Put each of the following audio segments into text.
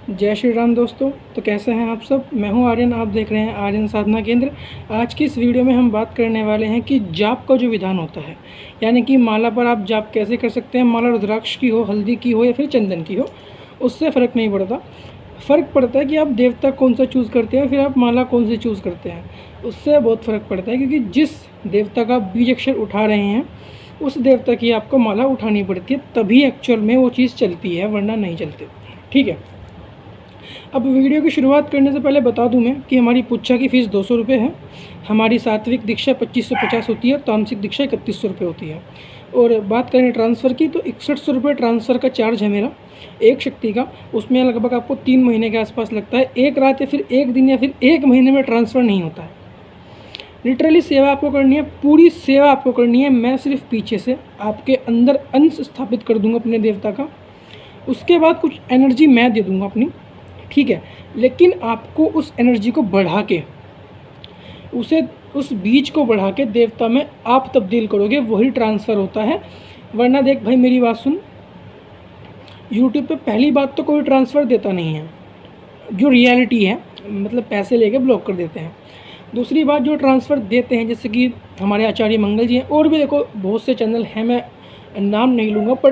जय श्री राम दोस्तों। तो कैसे हैं आप सब। मैं हूं आर्यन, आप देख रहे हैं आर्यन साधना केंद्र। आज की इस वीडियो में हम बात करने वाले हैं कि जाप का जो विधान होता है, यानी कि माला पर आप जाप कैसे कर सकते हैं। माला रुद्राक्ष की हो, हल्दी की हो या फिर चंदन की हो, उससे फ़र्क नहीं पड़ता। फ़र्क पड़ता है कि आप देवता कौन सा चूज़ करते हैं, फिर आप माला कौन सी चूज़ करते हैं, उससे बहुत फ़र्क पड़ता है। क्योंकि जिस देवता का बीज अक्षर उठा रहे हैं उस देवता की आपको माला उठानी पड़ती है, तभी एक्चुअल में वो चीज़ चलती है, वरना नहीं चलती। ठीक है। अब वीडियो की शुरुआत करने से पहले बता दूं मैं कि हमारी पुच्छा की फ़ीस 200 रुपये है। हमारी सात्विक दीक्षा 2550 होती है, तामसिक दीक्षा 3100 रुपये होती है। और बात करें ट्रांसफ़र की तो 6100 रुपये ट्रांसफ़र का चार्ज है मेरा, एक शक्ति का। उसमें लगभग आपको 3 महीने के आसपास लगता है। एक रात या फिर एक दिन या फिर एक महीने में ट्रांसफ़र नहीं होता है। लिटरली सेवा आपको करनी है, पूरी सेवा आपको करनी है। मैं सिर्फ पीछे से आपके अंदर अंश स्थापित कर दूंगा अपने देवता का, उसके बाद कुछ एनर्जी मैं दे दूंगा अपनी। ठीक है। लेकिन आपको उस एनर्जी को बढ़ा के, उस बीज को बढ़ा के देवता में आप तब्दील करोगे, वही ट्रांसफ़र होता है। वरना देख भाई, मेरी बात सुन, यूट्यूब पे पहली बात तो कोई ट्रांसफ़र देता नहीं है, जो रियलिटी है, मतलब पैसे लेके ब्लॉक कर देते हैं। दूसरी बात, जो ट्रांसफ़र देते हैं जैसे कि हमारे आचार्य मंगल जी हैं, और भी देखो बहुत से चैनल हैं, मैं नाम नहीं लूँगा,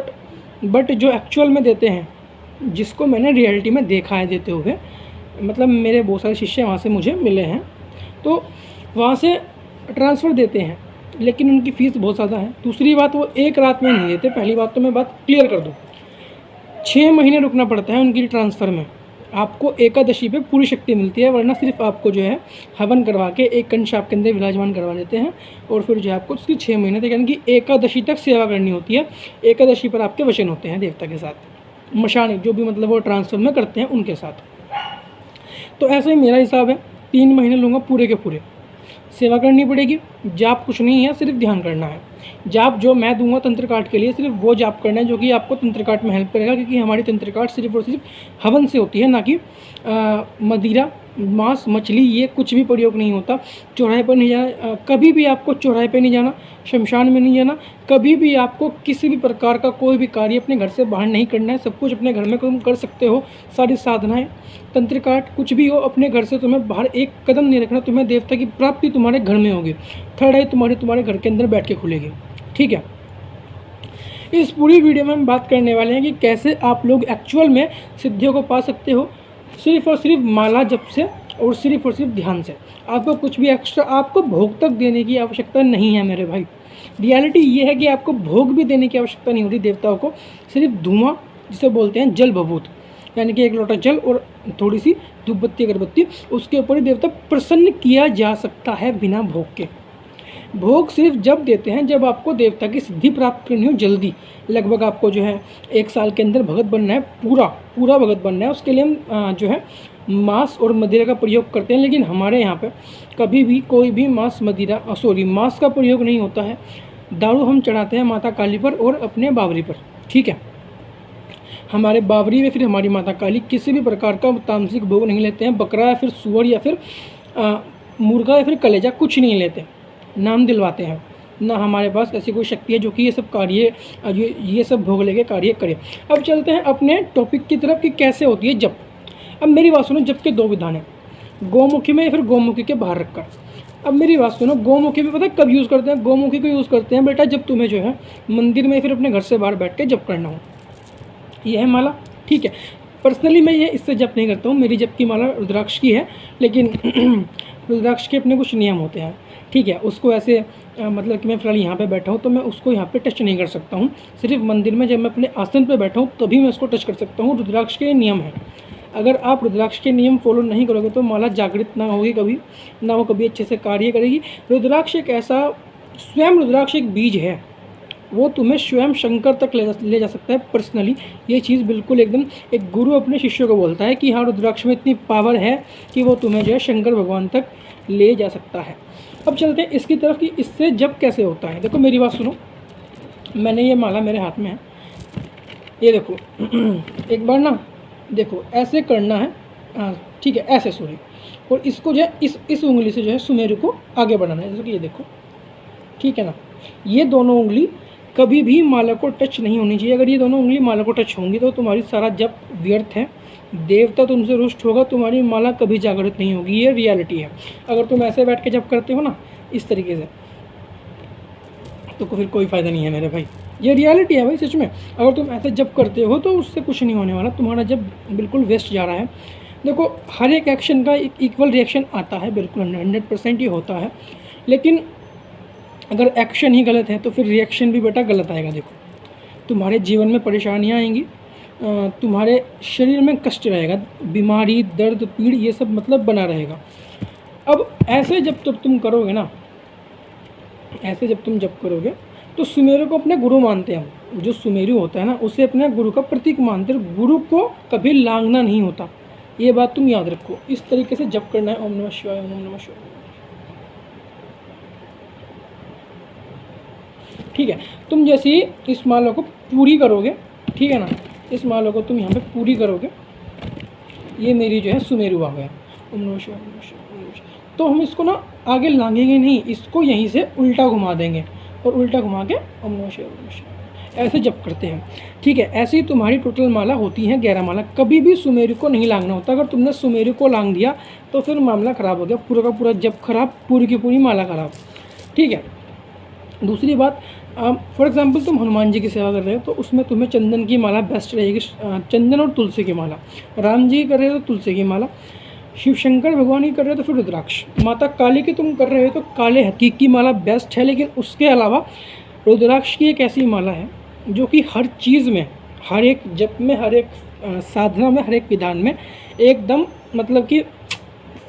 बट जो एक्चुअल में देते हैं, जिसको मैंने रियलिटी में देखा है देते हुए, मतलब मेरे बहुत सारे शिष्य वहाँ से मुझे मिले हैं, तो वहाँ से ट्रांसफ़र देते हैं, लेकिन उनकी फ़ीस बहुत ज़्यादा है। दूसरी बात, वो एक रात में नहीं देते। पहली बात तो मैं बात क्लियर कर दूँ, 6 महीने रुकना पड़ता है उनकी ट्रांसफ़र में। आपको एकादशी पे पूरी शक्ति मिलती है, वरना सिर्फ आपको जो है हवन करवा के एक कंश आपके अंदर विराजमान करवा देते हैं, और फिर जो है आपको उसकी 6 महीने तक, यानी कि एकादशी तक सेवा करनी होती है। एकादशी पर आपके वचन होते हैं देवता के साथ, मशानी जो भी मतलब वो ट्रांसफ़र में करते हैं उनके साथ। तो ऐसे ही मेरा हिसाब है, 3 महीने लूँगा पूरे के पूरे, सेवा करनी पड़ेगी। जाप कुछ नहीं है, सिर्फ ध्यान करना है। जाप जो मैं दूंगा तंत्र काट के लिए, सिर्फ वो जाप करना है जो कि आपको तंत्र काट में हेल्प करेगा। क्योंकि हमारी तंत्र काट सिर्फ और सिर्फ हवन से होती है, ना कि मदिरा, मांस, मछली, ये कुछ भी प्रयोग नहीं होता। चौराहे पर नहीं जाना, कभी भी आपको चौराहे पर नहीं जाना, शमशान में नहीं जाना, कभी भी आपको किसी भी प्रकार का कोई भी कार्य अपने घर से बाहर नहीं करना है। सब कुछ अपने घर में तुम कर सकते हो, सारी साधनाएं, तंत्र काट, कुछ भी हो, अपने घर से तुम्हें बाहर एक कदम नहीं रखना। तुम्हें देवता की प्राप्ति तुम्हारे घर में होगी। थर्ड आई तुम्हारे घर के अंदर बैठ के खुलेगी। ठीक है। इस पूरी वीडियो में हम बात करने वाले हैं कि कैसे आप लोग एक्चुअल में सिद्धियों को पा सकते हो, सिर्फ और सिर्फ माला जप से और सिर्फ ध्यान से। आपको कुछ भी एक्स्ट्रा, आपको भोग तक देने की आवश्यकता नहीं है मेरे भाई। रियलिटी ये है कि आपको भोग भी देने की आवश्यकता नहीं होती देवताओं को। सिर्फ धुआं, जिसे बोलते हैं जल भभूत, यानी कि एक लोटा जल और थोड़ी सी धूप बत्ती अगरबत्ती, उसके ऊपर ही देवता प्रसन्न किया जा सकता है बिना भोग के। भोग सिर्फ जब देते हैं जब आपको देवता की सिद्धि प्राप्त करनी हो जल्दी। लगभग आपको जो है 1 साल के अंदर भगत बनना है, पूरा भगत बनना है। उसके लिए हम जो है मांस और मदिरा का प्रयोग करते हैं। लेकिन हमारे यहाँ पे कभी भी कोई भी मांस का प्रयोग नहीं होता है। दारू हम चढ़ाते हैं माता काली पर और अपने बावरी पर। ठीक है। हमारे बावरी में फिर हमारी माता काली किसी भी प्रकार का तामसिक भोग नहीं लेते हैं। बकरा या फिर सुअर या फिर मुर्गा या फिर कलेजा कुछ नहीं लेते, नाम दिलवाते हैं। ना हमारे पास ऐसी कोई शक्ति है जो कि ये सब कार्य, ये सब भोग लेके कार्य करे। अब चलते हैं अपने टॉपिक की तरफ कि कैसे होती है जप। अब मेरी बात सुनो, जप के 2 विधान हैं, गोमुखी में या फिर गोमुखी के बाहर रखकर। अब मेरी बात सुनो, गोमुखी में पता है कब यूज़ करते हैं? गोमुखी को यूज़ करते हैं बेटा जब तुम्हें जो है मंदिर में फिर अपने घर से बाहर बैठ के जप करना हो। ये है माला। ठीक है। पर्सनली मैं ये इससे जप नहीं करता हूँ, मेरी जप की माला रुद्राक्ष की है, लेकिन रुद्राक्ष के अपने कुछ नियम होते हैं। ठीक है। उसको ऐसे मतलब कि मैं फ़िलहाल यहाँ पे बैठा हूँ तो मैं उसको यहाँ पे टच नहीं कर सकता हूँ। सिर्फ मंदिर में जब मैं अपने आसन पे बैठा हूँ तभी मैं उसको टच कर सकता हूँ। रुद्राक्ष के नियम हैं। अगर आप रुद्राक्ष के नियम फॉलो नहीं करोगे तो माला जागृत ना होगी कभी, ना वो कभी अच्छे से कार्य करेगी। रुद्राक्ष एक ऐसा, स्वयं रुद्राक्ष एक बीज है, वो तुम्हें स्वयं शंकर तक ले जा सकता है पर्सनली। ये चीज़ बिल्कुल एकदम, एक गुरु अपने शिष्यों को बोलता है कि हाँ रुद्राक्ष में इतनी पावर है कि वो तुम्हें जो है शंकर भगवान तक ले जा सकता है। अब चलते हैं इसकी तरफ कि इससे जब कैसे होता है। देखो मेरी बात सुनो, मैंने ये माला मेरे हाथ में है, ये देखो एक बार ना देखो ऐसे करना है, हाँ ठीक है, ऐसे सॉरी, और इसको जो है इस उंगली से जो है सुमेरु को आगे बढ़ाना है, जैसे कि ये देखो। ठीक है ना। ये दोनों उंगली कभी भी माला को टच नहीं होनी चाहिए। अगर ये दोनों उंगली माला को टच होंगी तो तुम्हारी सारा जप व्यर्थ है, देवता तुमसे रुष्ट होगा, तुम्हारी माला कभी जागृत नहीं होगी। ये रियलिटी है। अगर तुम ऐसे बैठ के जप करते हो ना इस तरीके से, तो फिर कोई फ़ायदा नहीं है मेरे भाई। ये रियलिटी है भाई सच में। अगर तुम ऐसे जप करते हो तो उससे कुछ नहीं होने वाला, तुम्हारा जब बिल्कुल वेस्ट जा रहा है। देखो हर एक एक्शन का एक इक्वल रिएक्शन आता है, बिल्कुल 100% ही होता है, लेकिन अगर एक्शन ही गलत है तो फिर रिएक्शन भी बेटा गलत आएगा। देखो तुम्हारे जीवन में परेशानियाँ आएंगी, तुम्हारे शरीर में कष्ट रहेगा, बीमारी, दर्द, पीड़, ये सब मतलब बना रहेगा। अब ऐसे जब तुम करोगे ना, ऐसे जब तुम जप करोगे तो सुमेरु को अपने गुरु मानते हैं। जो सुमेरु होता है ना उसे अपने गुरु का प्रतीक मानते हैं। गुरु को कभी लांघना नहीं होता, ये बात तुम याद रखो। इस तरीके से जप करना है। ओम नमः शिवाय, ओम नमः शिवाय। ठीक है, तुम जैसे ही इस माला को पूरी करोगे, ठीक है ना, इस माला को तुम यहाँ पे पूरी करोगे, ये मेरी जो है सुमेरु आ गया। ओम नमः शिवाय, ओम नमः शिवाय, ओम नमः शिवाय। तो हम इसको ना आगे लांघेंगे नहीं, इसको यहीं से उल्टा घुमा देंगे और उल्टा घुमा के ओम नमः शिवाय, ओम नमः शिवाय ऐसे जप करते हैं। ठीक है, ऐसे ही तुम्हारी टोटल माला होती है 11 माला। कभी भी सुमेरु को नहीं लांघना होता। अगर तुमने सुमेरु को लांघ दिया तो फिर मामला ख़राब हो गया, पूरा का पूरा जप खराब, पूरी की पूरी माला खराब। ठीक है, दूसरी बात, फॉर एग्जांपल तुम हनुमान जी की सेवा कर रहे हो तो उसमें तुम्हें चंदन की माला बेस्ट रहेगी, चंदन और तुलसी की माला। राम जी कर रहे हो तो तुलसी की माला, शिव शंकर भगवान की कर रहे हो तो फिर रुद्राक्ष। माता काली की तुम कर रहे हो तो काले हकीक की माला बेस्ट है। लेकिन उसके अलावा रुद्राक्ष की एक ऐसी माला है जो कि हर चीज़ में, हर एक जप में, हर एक साधना में, हर एक विधान में एकदम मतलब कि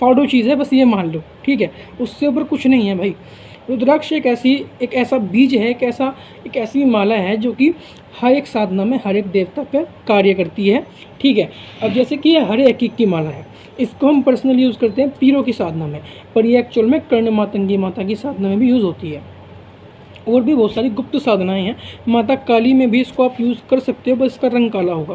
फाड़ू चीज़ है, बस ये मान लो। ठीक है, उससे ऊपर कुछ नहीं है भाई। रुद्राक्ष एक ऐसा बीज है, एक ऐसी माला है जो कि हर एक साधना में, हर एक देवता पर कार्य करती है। ठीक है, अब जैसे कि ये हरे हकीक की माला है, इसको हम पर्सनली यूज़ करते हैं पीरों की साधना में, पर ये एक्चुअल में कर्ण मातंगी माता की साधना में भी यूज़ होती है। और भी बहुत सारी गुप्त साधनाएं हैं। माता काली में भी इसको आप यूज़ कर सकते हो, बस इसका रंग काला होगा,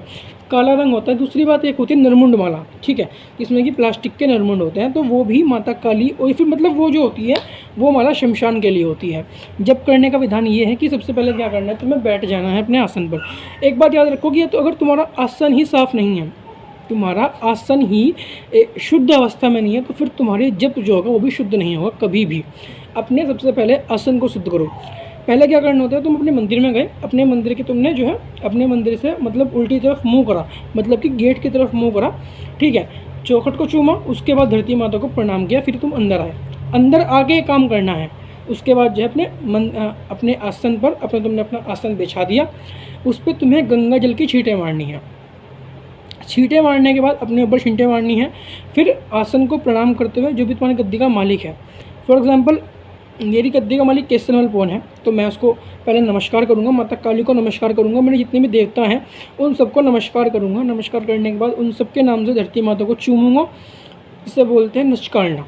काला रंग होता है। दूसरी बात एक होती है नरमुंड माला। ठीक है, इसमें कि प्लास्टिक के नरमुंड होते हैं, तो वो भी माता काली, और फिर मतलब वो जो होती है वो माला शमशान के लिए होती है। जब करने का विधान ये है कि सबसे पहले क्या करना है, तुम्हें बैठ जाना है अपने आसन पर। एक बात याद रखोगे, तो अगर तुम्हारा आसन ही साफ नहीं है, तुम्हारा आसन ही शुद्ध अवस्था में नहीं है, तो फिर तुम्हारे जप जो होगा वो भी शुद्ध नहीं होगा कभी भी। अपने सबसे पहले आसन को शुद्ध करो। पहले क्या करना होता है, तुम अपने मंदिर में गए, अपने मंदिर की तुमने जो है अपने मंदिर से मतलब उल्टी तरफ मुंह करा, मतलब कि गेट की तरफ मुंह करा। ठीक है, चौखट को चूमा, उसके बाद धरती माता को प्रणाम किया, फिर तुम अंदर आए। अंदर आके काम करना है। उसके बाद जो है अपने आसन पर तुमने अपना आसन बिछा दिया, उस पर तुम्हें गंगा जल की छींटें मारनी है। छींटे मारने के बाद अपने ऊपर छींटे मारनी है। फिर आसन को प्रणाम करते हुए जो भी तुम्हारी गद्दी का मालिक है, फॉर एग्जांपल मेरी गद्दी का मालिक केसनमल पवन है, तो मैं उसको पहले नमस्कार करूंगा, माता काली को नमस्कार करूंगा, मेरे जितने भी देवता हैं उन सबको नमस्कार करूंगा। नमस्कार करने के बाद उन सबके नाम से धरती माता को चूमूंगा, जिसे बोलते हैं नचकारना।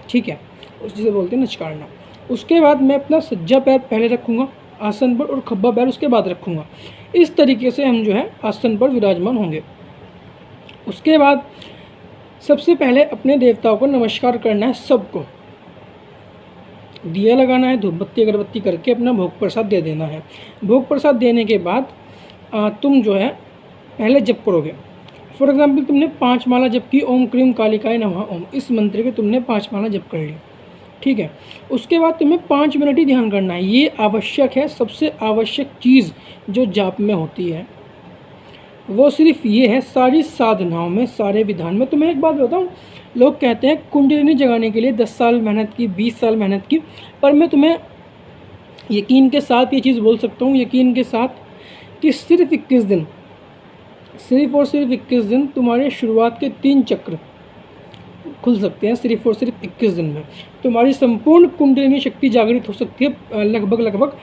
ठीक है, जिसे बोलते हैं नचकारना। उसके बाद मैं अपना सज्जा पैर पहले रखूँगा आसन पर और खब्बा पैर उसके बाद रखूँगा। इस तरीके से हम जो है आसन पर विराजमान होंगे। उसके बाद सबसे पहले अपने देवताओं को नमस्कार करना है, सबको दिया लगाना है, धूप बत्ती अगरबत्ती करके अपना भोग प्रसाद दे देना है। भोग प्रसाद देने के बाद तुम जो है पहले जप करोगे। फॉर एग्जांपल तुमने 5 माला जप की, ओम क्रीम कालिकाय नमः ओम, इस मंत्र के तुमने 5 माला जप कर ली। ठीक है, उसके बाद तुम्हें 5 मिनट ही ध्यान करना है। ये आवश्यक है, सबसे आवश्यक चीज़ जो जाप में होती है वो सिर्फ ये है। सारी साधनाओं में, सारे विधान में, तुम्हें एक बात बताऊं, लोग कहते हैं कुंडलिनी जगाने के लिए 10 साल मेहनत की, 20 साल मेहनत की, पर मैं तुम्हें यकीन के साथ ये चीज़ बोल सकता हूँ, यकीन के साथ, कि सिर्फ 21 दिन, सिर्फ और सिर्फ 21 दिन तुम्हारे शुरुआत के 3 चक्र खुल सकते हैं। सिर्फ और सिर्फ 21 दिन में तुम्हारी संपूर्ण कुंडलिनी शक्ति जागृत हो सकती है। लगभग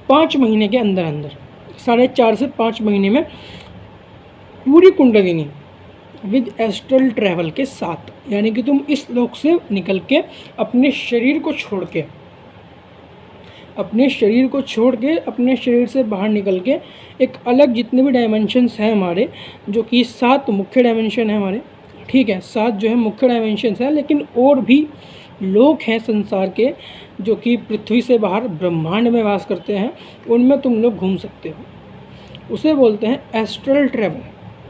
5 महीने के अंदर अंदर, 4.5 से 5 महीने में पूरी कुंडलिनी विद एस्ट्रल ट्रैवल के साथ, यानी कि तुम इस लोक से निकल के अपने शरीर को छोड़ के, अपने शरीर से बाहर निकल के एक अलग जितने भी डायमेंशंस हैं हमारे, जो कि 7 मुख्य डायमेंशन हैं हमारे। ठीक है, 7 जो है मुख्य डायमेंशंस हैं, लेकिन और भी लोग हैं संसार के जो कि पृथ्वी से बाहर ब्रह्मांड में वास करते हैं, उनमें तुम लोग घूम सकते हो। उसे बोलते हैं एस्ट्रल ट्रैवल,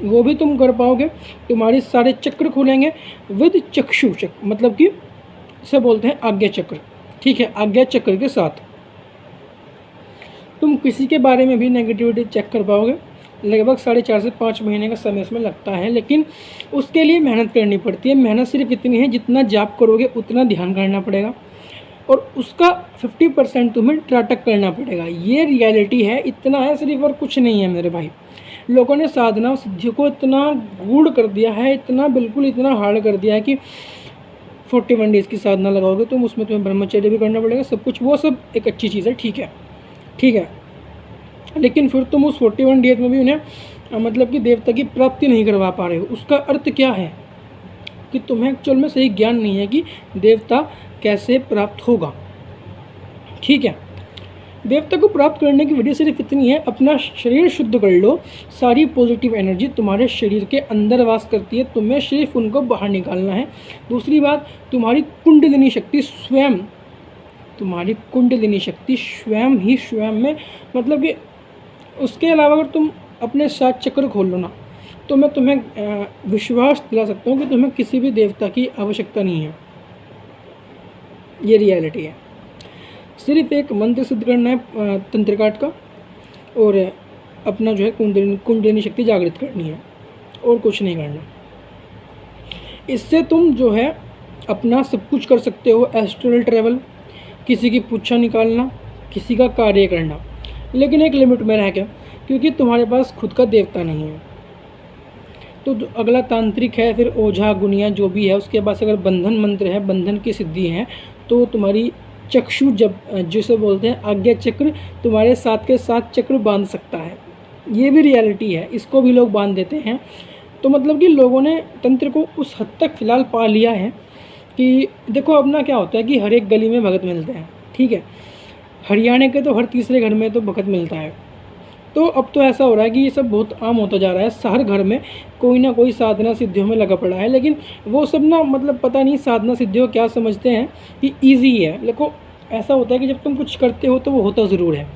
वो भी तुम कर पाओगे। तुम्हारे सारे चक्र खुलेंगे विद चक्षु चक्र, मतलब कि इसे बोलते हैं आज्ञा चक्र। ठीक है, आज्ञा चक्र के साथ तुम किसी के बारे में भी नेगेटिविटी चेक कर पाओगे। लगभग 4.5 से 5 महीने का समय इसमें लगता है, लेकिन उसके लिए मेहनत करनी पड़ती है। मेहनत सिर्फ इतनी है, जितना जाप करोगे उतना ध्यान करना पड़ेगा और उसका 50% तुम्हें त्राटक करना पड़ेगा। ये रियलिटी है, इतना है सिर्फ, और कुछ नहीं है मेरे भाई। लोगों ने साधना सिद्धि को इतना गूढ़ कर दिया है, इतना बिल्कुल इतना हार्ड कर दिया है कि 41 डेज़ की साधना लगाओगे तुम, उसमें तुम्हें ब्रह्मचर्य भी करना पड़ेगा, सब कुछ। वो सब एक अच्छी चीज़ है, ठीक है, लेकिन फिर तुम उस 41 डेज में भी उन्हें मतलब कि देवता की प्राप्ति नहीं करवा पा रहे हो। उसका अर्थ क्या है कि तुम्हें एक्चुअल में सही ज्ञान नहीं है कि देवता कैसे प्राप्त होगा। ठीक है, देवता को प्राप्त करने की विधि सिर्फ इतनी है, अपना शरीर शुद्ध कर लो। सारी पॉजिटिव एनर्जी तुम्हारे शरीर के अंदर वास करती है, तुम्हें सिर्फ उनको बाहर निकालना है। दूसरी बात, तुम्हारी कुंडलिनी शक्ति स्वयं, तुम्हारी कुंडलिनी शक्ति स्वयं ही स्वयं में, मतलब कि उसके अलावा अगर तुम अपने 7 चक्र खोल लो ना, तो मैं तुम्हें विश्वास दिला सकता हूँ कि तुम्हें किसी भी देवता की आवश्यकता नहीं है। ये रियलिटी है। सिर्फ एक मंत्र सिद्ध करना है तंत्रकाट का, और अपना जो है कुंडलिनी शक्ति जागृत करनी है, और कुछ नहीं करना। इससे तुम जो है अपना सब कुछ कर सकते हो। एस्ट्रल ट्रैवल, किसी की पूछा निकालना, किसी का कार्य करना, लेकिन एक लिमिट में रह के, क्योंकि तुम्हारे पास खुद का देवता नहीं है। तो अगला तांत्रिक है, फिर ओझा गुनिया जो भी है, उसके पास अगर बंधन मंत्र है, बंधन की सिद्धि है, तो तुम्हारी चक्षु जब जिसे बोलते हैं आज्ञा चक्र, तुम्हारे साथ के 7 चक्र बांध सकता है। ये भी रियलिटी है, इसको भी लोग बांध देते हैं। तो मतलब कि लोगों ने तंत्र को उस हद तक फ़िलहाल पा लिया है कि देखो अपना क्या होता है कि हर एक गली में भगत मिलते हैं। ठीक है, हरियाणा के तो हर तीसरे घर में तो भगत मिलता है। तो अब तो ऐसा हो रहा है कि ये सब बहुत आम होता जा रहा है। हर घर में कोई ना कोई साधना सिद्धियों में लगा पड़ा है, लेकिन वो सब ना मतलब पता नहीं साधना सिद्धियों क्या समझते हैं कि ईजी है। देखो ऐसा होता है कि जब तुम कुछ करते हो तो वो होता ज़रूर है,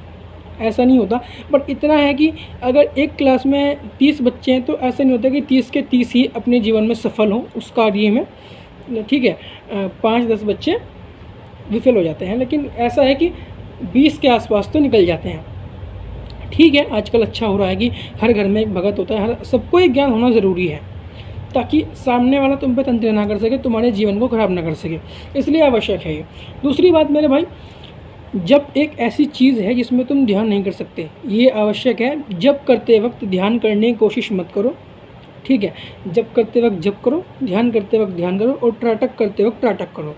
ऐसा नहीं होता। बट इतना है कि अगर एक क्लास में 30 बच्चे हैं तो ऐसा नहीं होता कि 30 के 30 ही अपने जीवन में सफल हों उस कार्य में। ठीक है, 5-10 बच्चे विफल हो जाते हैं, लेकिन ऐसा है कि 20 के आसपास तो निकल जाते हैं। ठीक है, आजकल अच्छा हो रहा है कि हर घर में एक भगत होता है, हर सबको एक ज्ञान होना ज़रूरी है, ताकि सामने वाला तुम पे तंत्र ना कर सके, तुम्हारे जीवन को ख़राब ना कर सके, इसलिए आवश्यक है ये। दूसरी बात मेरे भाई, जब एक ऐसी चीज़ है जिसमें तुम ध्यान नहीं कर सकते, ये आवश्यक है। जब करते वक्त ध्यान करने की कोशिश मत करो। ठीक है, जब करते वक्त जप करो, ध्यान करते वक्त ध्यान करो, और त्राटक करते वक्त त्राटक करो।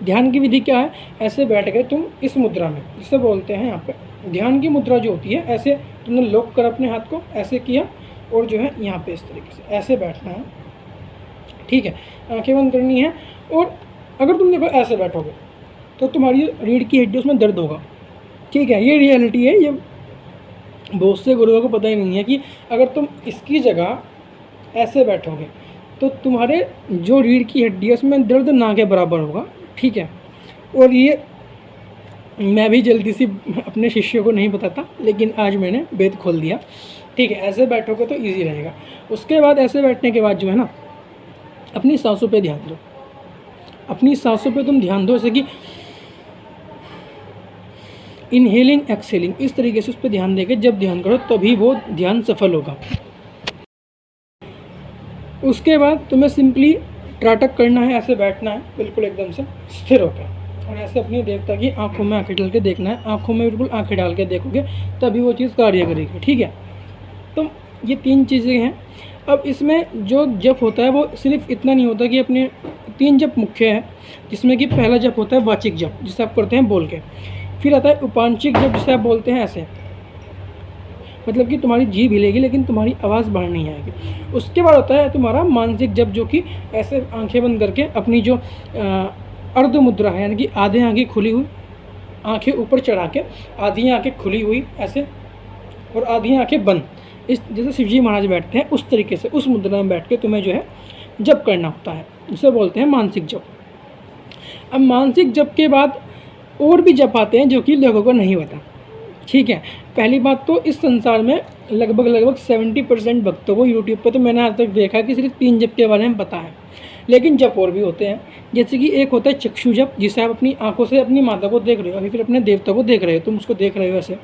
ध्यान की विधि क्या है, ऐसे बैठ गए तुम इस मुद्रा में, जिसे बोलते हैं यहाँ पे ध्यान की मुद्रा जो होती है, ऐसे तुमने लॉक कर अपने हाथ को ऐसे किया, और जो है यहाँ पे इस तरीके से ऐसे बैठना है। ठीक है, आंखें बंद करनी है, और अगर तुम देखो ऐसे बैठोगे तो तुम्हारी रीढ़ की हड्डी उसमें दर्द होगा। ठीक है, ये रियलिटी है। ये बहुत से गुरुओं को पता ही नहीं है कि अगर तुम इसकी जगह ऐसे बैठोगे तो तुम्हारे जो रीढ़ की हड्डी है उसमें दर्द ना के बराबर होगा। ठीक है, और ये मैं भी जल्दी से अपने शिष्यों को नहीं बताता, लेकिन आज मैंने वेद खोल दिया। ठीक है, ऐसे बैठोगे तो ईजी रहेगा। उसके बाद ऐसे बैठने के बाद जो है ना, अपनी सांसों पे ध्यान दो। अपनी सांसों पे तुम ध्यान दो, जैसे कि इनहेलिंग एक्सहेलिंग, इस तरीके से उस पर ध्यान देके जब ध्यान करो तभी वो ध्यान सफल होगा। उसके बाद तुम्हें सिंपली त्राटक करना है, ऐसे बैठना है बिल्कुल एकदम से स्थिर होकर, और ऐसे अपनी देवता की आंखों में आंखें डाल के देखना है। आंखों में बिल्कुल आंखें डाल के देखोगे तभी वो चीज़ कार्य करेगी। ठीक है, तो ये 3 चीज़ें हैं। अब इसमें जो जप होता है वो सिर्फ इतना नहीं होता कि अपने 3 जप मुख्य है, जिसमें कि पहला जप होता है वाचिक जप, जिसे आप करते हैं बोल के। फिर आता है उपांशिक जप, जिसे आप बोलते हैं ऐसे, मतलब कि तुम्हारी जीभ हिलेगी लेकिन तुम्हारी आवाज़ बाहर नहीं आएगी। उसके बाद होता है तुम्हारा मानसिक जप, जो कि ऐसे आंखें बंद करके अपनी जो अर्ध मुद्रा है, यानी कि आधे आंखें खुली हुई, आंखें ऊपर चढ़ा के, आधी आंखें खुली हुई ऐसे, और आधी आंखें बंद, इस जैसे शिवजी महाराज बैठते हैं उस तरीके से उस मुद्रा में बैठ के तुम्हें जो है जप करना होता है। उसे बोलते हैं मानसिक जप। अब मानसिक जप के बाद और भी जप आते हैं जो कि लोगों को नहीं पता। ठीक है। पहली बात तो इस संसार में लगभग 70% भक्तों को यूट्यूब पे तो मैंने आज तक देखा है कि सिर्फ 3 जप के बारे में पता है, लेकिन जप और भी होते हैं। जैसे कि एक होता है चक्षु जप, जिसे आप अपनी आंखों से अपनी माता को देख रहे हो, अभी फिर अपने देवता को देख रहे हो, तुम उसको देख रहे हो ऐसे,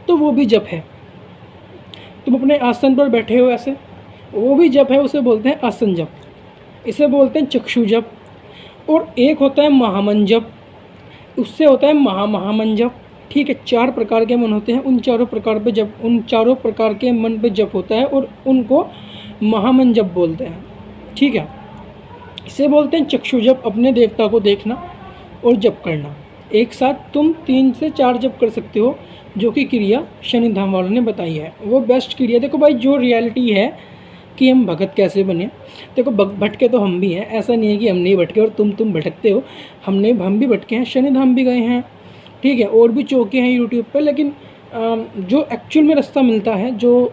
तो वो भी जप है। तुम अपने आसन पर बैठे हो ऐसे, वो भी जप है, उसे बोलते हैं आसन जप, इसे बोलते हैं चक्षु जप। और एक होता है महामन जप, उससे होता है महामन जप। ठीक है, 4 प्रकार के मन होते हैं, उन चारों प्रकार के मन पे जप होता है और उनको महामन जप बोलते हैं। ठीक है, इसे बोलते हैं चक्षु जप, अपने देवता को देखना और जप करना। एक साथ तुम 3 से 4 जप कर सकते हो, जो कि क्रिया शनि धाम वालों ने बताई है, वो बेस्ट क्रिया। देखो भाई, जो रियलिटी है कि हम भगत कैसे बने, देखो भटके तो हम भी हैं, ऐसा नहीं है कि हम नहीं भटके और तुम भटकते हो, हम भी भटके हैं, शनि धाम भी गए हैं। ठीक है, और भी चौके हैं यूट्यूब पे, लेकिन जो एक्चुअल में रास्ता मिलता है, जो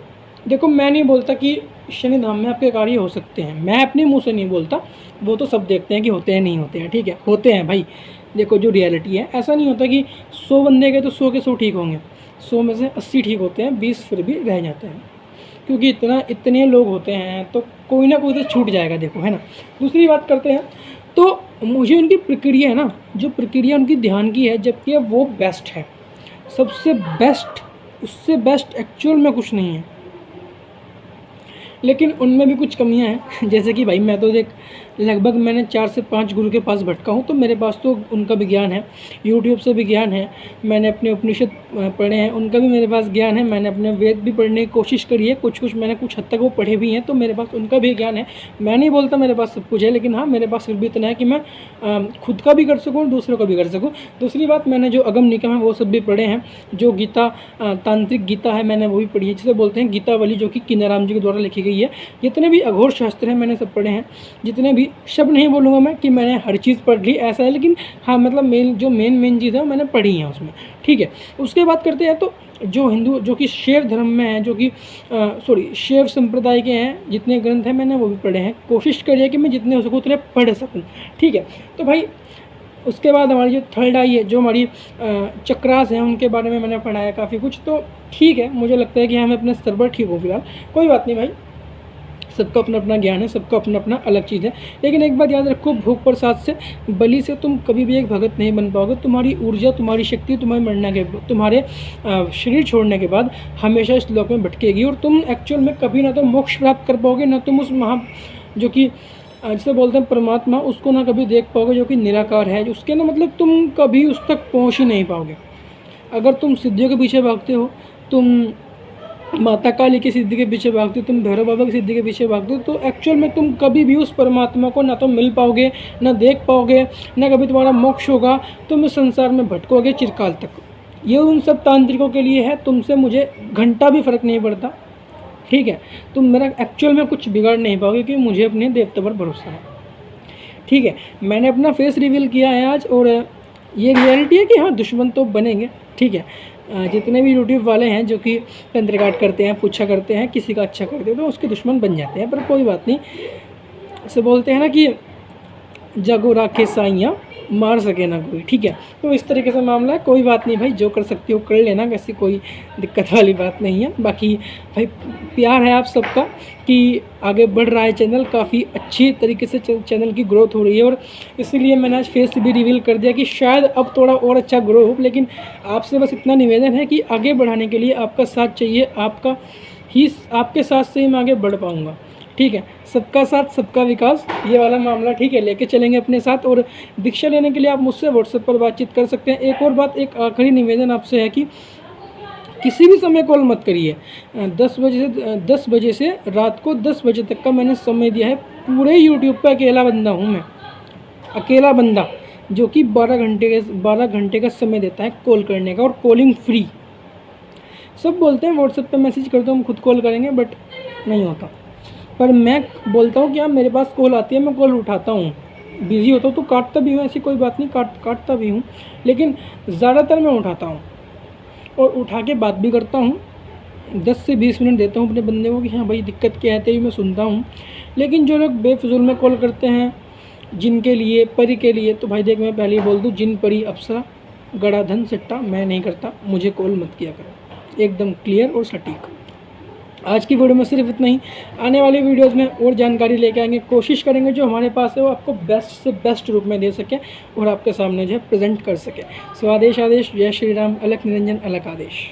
देखो मैं नहीं बोलता कि शनि धाम में आपके कार्य हो सकते हैं, मैं अपने मुंह से नहीं बोलता, वो तो सब देखते हैं कि होते हैं नहीं होते हैं। ठीक है, होते हैं भाई। देखो जो रियलिटी है, ऐसा नहीं होता कि 100 बंदे गए तो 100 के 100 ठीक होंगे, 100 में से 80 ठीक होते हैं, 20 फिर भी रह जाते हैं, क्योंकि इतने लोग होते हैं तो कोई ना कोई तो छूट जाएगा, देखो, है ना। दूसरी बात करते हैं, तो मुझे उनकी प्रक्रिया है ना, जो प्रक्रिया उनकी ध्यान की है जबकि वो बेस्ट है, सबसे बेस्ट, उससे बेस्ट एक्चुअल में कुछ नहीं है। लेकिन उनमें भी कुछ कमियां हैं, जैसे कि भाई मैं तो देख लगभग मैंने 4 से 5 गुरु के पास भटका हूँ, तो मेरे पास तो उनका भी ज्ञान है, यूट्यूब से भी ज्ञान है, मैंने अपने उपनिषद पढ़े हैं, उनका भी मेरे पास ज्ञान है, मैंने अपने वेद भी पढ़ने की कोशिश करी है, कुछ मैंने कुछ हद तक वो पढ़े भी हैं, तो मेरे पास उनका भी ज्ञान है। मैं नहीं बोलता मेरे पास सब कुछ है, लेकिन हाँ, मेरे पास फिर भी इतना है कि मैं खुद का भी कर सकूँ, दूसरों का भी कर सकूँ। दूसरी बात, मैंने जो अगम निगम है वो सब भी पढ़े हैं, जो गीता तांत्रिक गीता है मैंने वो भी पढ़ी है, जिसे बोलते हैं गीतावली, जो कि किन्नाराम जी के द्वारा लिखी गई है। जितने भी अघोर शास्त्र हैं मैंने सब पढ़े हैं, जितने भी, सब नहीं बोलूँगा मैं कि मैंने हर चीज़ पढ़ ली, ऐसा है, लेकिन हाँ मतलब मेन चीज़ है मैंने पढ़ी है उसमें। ठीक है, उसके बाद करते हैं, तो जो हिंदू, जो कि शैव धर्म में है, जो कि शैव संप्रदाय के हैं, जितने ग्रंथ हैं मैंने वो भी पढ़े हैं, कोशिश करिए कि मैं जितने हो सकूँ उतने पढ़ सकूँ। ठीक है, तो भाई उसके बाद हमारी जो थर्ड आई है, जो हमारी चक्रास हैं, उनके बारे में मैंने पढ़ा है काफ़ी कुछ, तो ठीक है, मुझे लगता है कि हमें अपने स्तर पर ठीक हो फिलहाल, कोई बात नहीं भाई, सबका अपना अपना ज्ञान है, सबका अपना अपना अलग चीज़ है। लेकिन एक बात याद रखो, भूख प्रसाद से, बलि से तुम कभी भी एक भगत नहीं बन पाओगे। तुम्हारी ऊर्जा, तुम्हारी शक्ति तुम्हारे शरीर छोड़ने के बाद हमेशा इस लोक में भटकेगी, और तुम एक्चुअल में कभी ना तो मोक्ष प्राप्त कर पाओगे, ना तुम उस जो कि जिसे बोलते हैं परमात्मा, उसको ना कभी देख पाओगे, जो कि निराकार है, उसके ना मतलब तुम कभी उस तक पहुँच ही नहीं पाओगे। अगर तुम सिद्धियों के पीछे भागते हो, तुम माता काली की सिद्धि के पीछे भागते हो, तुम भैरव बाबा की सिद्धि के पीछे भागते हो, तो एक्चुअल में तुम कभी भी उस परमात्मा को ना तो मिल पाओगे, ना देख पाओगे, ना कभी तुम्हारा मोक्ष होगा, तुम इस संसार में भटकोगे चिरकाल तक। ये उन सब तांत्रिकों के लिए है, तुमसे मुझे घंटा भी फ़र्क नहीं पड़ता। ठीक है, तुम मेरा एक्चुअल में कुछ बिगाड़ नहीं पाओगे, क्योंकि मुझे अपने देवता पर भरोसा है। ठीक है, मैंने अपना फेस रिवील किया है आज, और ये रियलिटी है कि हाँ, दुश्मन तो बनेंगे। ठीक है, जितने भी यूट्यूब वाले हैं जो कि तंत्र काट करते हैं, पूछा करते हैं, किसी का अच्छा करते हैं, तो उसके दुश्मन बन जाते हैं, पर कोई बात नहीं। ऐसे बोलते हैं ना कि जागो राखे साइयाँ, मार सके ना कोई। ठीक है, तो इस तरीके से मामला है, कोई बात नहीं भाई, जो कर सकती हो कर लेना, वैसी कोई दिक्कत वाली बात नहीं है। बाकी भाई प्यार है आप सबका कि आगे बढ़ रहा है चैनल, काफ़ी अच्छी तरीके से चैनल की ग्रोथ हो रही है, और इसीलिए मैंने आज फेस भी रिवील कर दिया कि शायद अब थोड़ा और अच्छा ग्रो हो। लेकिन आपसे बस इतना निवेदन है कि आगे बढ़ाने के लिए आपका साथ चाहिए, आपके साथ से ही मैं आगे बढ़ पाऊँगा। ठीक है, सबका साथ सबका विकास, ये वाला मामला, ठीक है, लेके चलेंगे अपने साथ। और दीक्षा लेने के लिए आप मुझसे व्हाट्सएप पर बातचीत कर सकते हैं। एक और बात, एक आखिरी निवेदन आपसे है कि किसी भी समय कॉल मत करिए। 10 बजे से रात को 10 बजे तक का मैंने समय दिया है। पूरे यूट्यूब पर अकेला बंदा हूँ मैं, अकेला बंदा, जो कि 12 घंटे का समय देता है कॉल करने का, और कॉलिंग फ्री। सब बोलते हैं व्हाट्सएप पे मैसेज कर दो, हम खुद कॉल करेंगे, बट नहीं होता। पर मैं बोलता हूँ कि हाँ, मेरे पास कॉल आती है, मैं कॉल उठाता हूँ, बिज़ी होता हूँ तो काटता भी हूँ, ऐसी कोई बात नहीं, काटता भी हूँ, लेकिन ज़्यादातर मैं उठाता हूँ और उठा के बात भी करता हूँ। 10 से 20 मिनट देता हूँ अपने बंदे को कि हाँ भाई दिक्कत क्या है तेरी, मैं सुनता हूँ। लेकिन जो लोग बेफिजूल में कॉल करते हैं जिनके लिए, परी के लिए, तो भाई देख मैं पहले ही बोल दूँ, जिन, परी, अप्सरा, गड़ा धन सट्टा मैं नहीं करता, मुझे कॉल मत किया करो। एकदम क्लियर और सटीक। आज की वीडियो में सिर्फ इतना ही। आने वाली वीडियोस में और जानकारी लेके आएंगे, कोशिश करेंगे जो हमारे पास है वो आपको बेस्ट से बेस्ट रूप में दे सके और आपके सामने जो है प्रेजेंट कर सके। स्वादेश आदेश, जय श्री राम, अलख निरंजन अलख आदेश।